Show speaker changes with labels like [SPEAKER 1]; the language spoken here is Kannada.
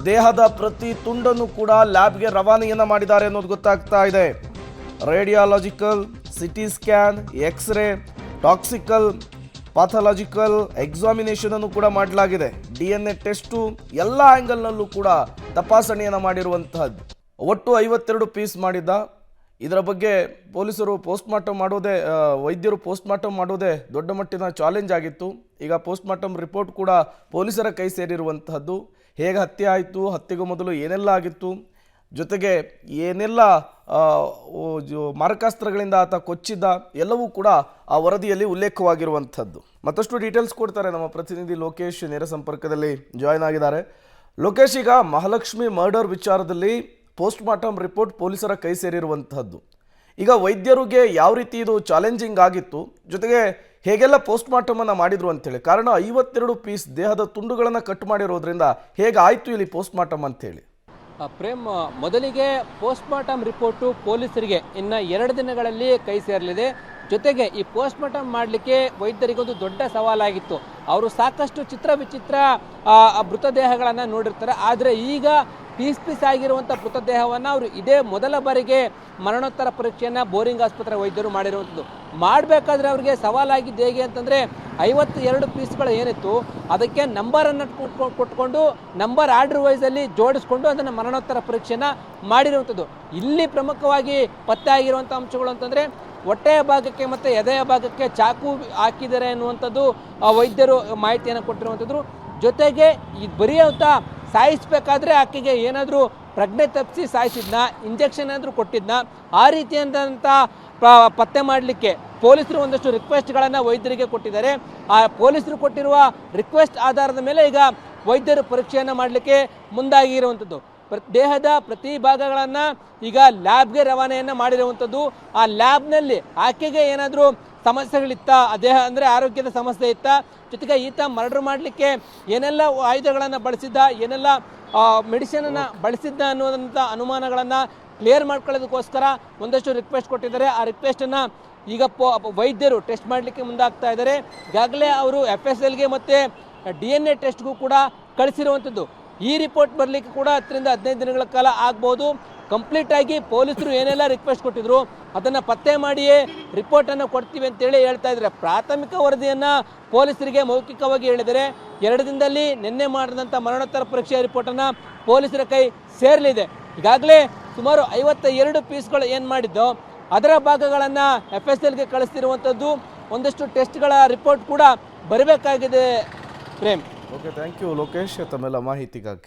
[SPEAKER 1] ದೇಹದ ಪ್ರತಿ ತುಂಡನ್ನು ಕೂಡ ಲ್ಯಾಬ್ಗೆ ರವಾನೆಯನ್ನ ಮಾಡಿದ್ದಾರೆ ಅನ್ನೋದು ಗೊತ್ತಾಗ್ತಾ ಇದೆ. ರೇಡಿಯಾಲಜಿಕಲ್, ಸಿಟಿ ಸ್ಕ್ಯಾನ್, ಎಕ್ಸ್ರೇ, ಟಾಕ್ಸಿಕಲ್, ಪಾಥಾಲಜಿಕಲ್ ಎಕ್ಸಾಮಿನೇಷನ್ ಅನ್ನು ಕೂಡ ಮಾಡಲಾಗಿದೆ. DNA ಟೆಸ್ಟು ಎಲ್ಲ ಆ್ಯಂಗಲ್ನಲ್ಲೂ ಕೂಡ ತಪಾಸಣೆಯನ್ನು ಮಾಡಿರುವಂತಹದ್ದು. ಒಟ್ಟು 52 ಪೀಸ್ ಮಾಡಿದ್ದ. ಇದರ ಬಗ್ಗೆ ಪೊಲೀಸರು ವೈದ್ಯರು ಪೋಸ್ಟ್ಮಾರ್ಟಮ್ ಮಾಡೋದೇ ದೊಡ್ಡ ಮಟ್ಟಿನ ಚಾಲೆಂಜ್ ಆಗಿತ್ತು. ಈಗ ಪೋಸ್ಟ್ಮಾರ್ಟಮ್ ರಿಪೋರ್ಟ್ ಕೂಡ ಪೊಲೀಸರ ಕೈ ಸೇರಿರುವಂತಹದ್ದು. ಹೇಗೆ ಹತ್ಯೆ ಆಯಿತು, ಹತ್ಯೆಗೂ ಮೊದಲು ಏನೆಲ್ಲ ಆಗಿತ್ತು, ಜೊತೆಗೆ ಏನೆಲ್ಲ ಮಾರಕಾಸ್ತ್ರಗಳಿಂದ ಆತ ಕೊಚ್ಚಿದ್ದ, ಎಲ್ಲವೂ ಕೂಡ ಆ ವರದಿಯಲ್ಲಿ ಉಲ್ಲೇಖವಾಗಿರುವಂಥದ್ದು. ಮತ್ತಷ್ಟು ಡೀಟೇಲ್ಸ್ ಕೊಡ್ತಾರೆ ನಮ್ಮ ಪ್ರತಿನಿಧಿ ಲೋಕೇಶ್, ನೇರ ಸಂಪರ್ಕದಲ್ಲಿ ಜಾಯ್ನ್ ಆಗಿದ್ದಾರೆ. ಲೋಕೇಶ್, ಈಗ ಮಹಾಲಕ್ಷ್ಮಿ ಮರ್ಡರ್ ವಿಚಾರದಲ್ಲಿ ಪೋಸ್ಟ್ಮಾರ್ಟಮ್ ರಿಪೋರ್ಟ್ ಪೊಲೀಸರ ಕೈ ಸೇರಿರುವಂತಹದ್ದು. ಈಗ ವೈದ್ಯರಿಗೆ ಯಾವ ರೀತಿ ಇದು ಚಾಲೆಂಜಿಂಗ್ ಆಗಿತ್ತು, ಜೊತೆಗೆ ಹೇಗೆಲ್ಲ ಪೋಸ್ಟ್ಮಾರ್ಟಮ್ ಅನ್ನು ಮಾಡಿದ್ರು ಅಂತೇಳಿ, ಕಾರಣ 52 ಪೀಸ್ ದೇಹದ ತುಂಡುಗಳನ್ನು ಕಟ್ ಮಾಡಿರೋದ್ರಿಂದ ಹೇಗೆ ಆಯಿತು ಇಲ್ಲಿ ಪೋಸ್ಟ್ಮಾರ್ಟಮ್ ಅಂತೇಳಿ?
[SPEAKER 2] ಪ್ರೇಮ್, ಮೊದಲಿಗೆ ಪೋಸ್ಟ್ಮಾರ್ಟಮ್ ರಿಪೋರ್ಟು ಪೊಲೀಸರಿಗೆ ಇನ್ನು 2 ದಿನಗಳಲ್ಲಿ ಕೈ ಸೇರಲಿದೆ. ಜೊತೆಗೆ ಈ ಪೋಸ್ಟ್ಮಾರ್ಟಮ್ ಮಾಡಲಿಕ್ಕೆ ವೈದ್ಯರಿಗೊಂದು ದೊಡ್ಡ ಸವಾಲಾಗಿತ್ತು. ಅವರು ಸಾಕಷ್ಟು ವಿಚಿತ್ರ ಮೃತದೇಹಗಳನ್ನು ನೋಡಿರ್ತಾರೆ. ಆದರೆ ಈಗ ಪೀಸ್ ಆಗಿರುವಂಥ ಮೃತದೇಹವನ್ನು ಅವರು ಇದೇ ಮೊದಲ ಬಾರಿಗೆ ಮರಣೋತ್ತರ ಪರೀಕ್ಷೆಯನ್ನು ಬೋರಿಂಗ್ ಆಸ್ಪತ್ರೆ ವೈದ್ಯರು ಮಾಡಿರುವಂಥದ್ದು. ಮಾಡಬೇಕಾದ್ರೆ ಅವರಿಗೆ ಸವಾಲಾಗಿದ್ದು ಹೇಗೆ ಅಂತಂದರೆ 52 ಪೀಸ್ಗಳು ಏನಿತ್ತು ಅದಕ್ಕೆ ನಂಬರನ್ನು ಕೊಟ್ಕೊಂಡು ನಂಬರ್ ಆರ್ಡರ್ ವೈಸಲ್ಲಿ ಜೋಡಿಸ್ಕೊಂಡು ಅದನ್ನು ಮರಣೋತ್ತರ ಪರೀಕ್ಷೆಯನ್ನು ಮಾಡಿರುವಂಥದ್ದು. ಇಲ್ಲಿ ಪ್ರಮುಖವಾಗಿ ಪತ್ತೆ ಆಗಿರುವಂಥ ಅಂಶಗಳು ಅಂತಂದರೆ ಹೊಟ್ಟೆಯ ಭಾಗಕ್ಕೆ ಮತ್ತು ಎದೆಯ ಭಾಗಕ್ಕೆ ಚಾಕು ಹಾಕಿದ್ದಾರೆ ಅನ್ನುವಂಥದ್ದು ವೈದ್ಯರು ಮಾಹಿತಿಯನ್ನು ಕೊಟ್ಟಿರುವಂಥದ್ದು. ಜೊತೆಗೆ ಈ ಬರೆಯುವಂಥ ಸಾಯಿಸಬೇಕಾದ್ರೆ ಆಕೆಗೆ ಏನಾದರೂ ಪ್ರಜ್ಞೆ ತಪ್ಪಿಸಿ ಸಾಯಿಸಿದ್ನ, ಇಂಜೆಕ್ಷನ್ ಏನಾದರೂ ಕೊಟ್ಟಿದ್ನ, ಆ ರೀತಿಯಾದಂಥ ಪತ್ತೆ ಮಾಡಲಿಕ್ಕೆ ಪೊಲೀಸರು ಒಂದಷ್ಟು ರಿಕ್ವೆಸ್ಟ್ಗಳನ್ನು ವೈದ್ಯರಿಗೆ ಕೊಟ್ಟಿದ್ದಾರೆ. ಆ ಪೊಲೀಸರು ಕೊಟ್ಟಿರುವ ರಿಕ್ವೆಸ್ಟ್ ಆಧಾರದ ಮೇಲೆ ಈಗ ವೈದ್ಯರು ಪರೀಕ್ಷೆಯನ್ನು ಮಾಡಲಿಕ್ಕೆ ಮುಂದಾಗಿರುವಂಥದ್ದು. ದೇಹದ ಪ್ರತಿ ಭಾಗಗಳನ್ನು ಈಗ ಲ್ಯಾಬ್ಗೆ ರವಾನೆಯನ್ನು ಮಾಡಿರುವಂಥದ್ದು. ಆ ಲ್ಯಾಬ್ನಲ್ಲಿ ಆಕೆಗೆ ಏನಾದರೂ ಸಮಸ್ಯೆಗಳಿತ್ತ, ದೇಹ ಅಂದರೆ ಆರೋಗ್ಯದ ಸಮಸ್ಯೆ ಇತ್ತ, ಜೊತೆಗೆ ಈತ ಮರ್ಡರ್ ಮಾಡಲಿಕ್ಕೆ ಏನೆಲ್ಲ ಆಯುಧಗಳನ್ನು ಬಳಸಿದ್ದ, ಏನೆಲ್ಲ ಮೆಡಿಸಿನನ್ನು ಬಳಸಿದ್ದ ಅನ್ನೋದಂಥ ಅನುಮಾನಗಳನ್ನು ಕ್ಲಿಯರ್ ಮಾಡ್ಕೊಳ್ಳೋದಕ್ಕೋಸ್ಕರ ಒಂದಷ್ಟು ರಿಕ್ವೆಸ್ಟ್ ಕೊಟ್ಟಿದ್ದಾರೆ. ಆ ರಿಕ್ವೆಸ್ಟನ್ನು ಈಗ ವೈದ್ಯರು ಟೆಸ್ಟ್ ಮಾಡಲಿಕ್ಕೆ ಮುಂದಾಗ್ತಾ ಇದ್ದಾರೆ. ಈಗಾಗಲೇ ಅವರು FSLಗೆ ಮತ್ತು DNA ಟೆಸ್ಟ್ಗೂ ಕೂಡ ಕಳಿಸಿರುವಂಥದ್ದು. ಈ ರಿಪೋರ್ಟ್ ಬರಲಿಕ್ಕೆ ಕೂಡ 10 ರಿಂದ 15 ದಿನಗಳ ಕಾಲ ಆಗ್ಬೋದು. ಕಂಪ್ಲೀಟಾಗಿ ಪೊಲೀಸರು ಏನೆಲ್ಲ ರಿಕ್ವೆಸ್ಟ್ ಕೊಟ್ಟಿದ್ರು ಅದನ್ನು ಪತ್ತೆ ಮಾಡಿಯೇ ರಿಪೋರ್ಟನ್ನು ಕೊಡ್ತೀವಿ ಅಂತೇಳಿ ಹೇಳ್ತಾ ಇದ್ದಾರೆ. ಪ್ರಾಥಮಿಕ ವರದಿಯನ್ನು ಪೊಲೀಸರಿಗೆ ಮೌಖಿಕವಾಗಿ ಹೇಳಿದರೆ 2 ದಿನದಲ್ಲಿ ನಿನ್ನೆ ಮಾಡಿದಂಥ ಮರಣೋತ್ತರ ಪರೀಕ್ಷೆಯ ರಿಪೋರ್ಟನ್ನು ಪೊಲೀಸರ ಕೈ ಸೇರಲಿದೆ. ಈಗಾಗಲೇ ಸುಮಾರು 52 ಪೀಸ್ಗಳು ಏನು ಮಾಡಿದ್ದೋ ಅದರ ಭಾಗಗಳನ್ನು FSLಗೆ ಕಳಿಸ್ತಿರುವಂಥದ್ದು. ಒಂದಷ್ಟು ಟೆಸ್ಟ್ಗಳ ರಿಪೋರ್ಟ್ ಕೂಡ ಬರಬೇಕಾಗಿದೆ. Prem,
[SPEAKER 1] okay, thank you Lokesh ತಮ್ಮೆಲ್ಲ ಮಾಹಿತಿಗಾಗಿ.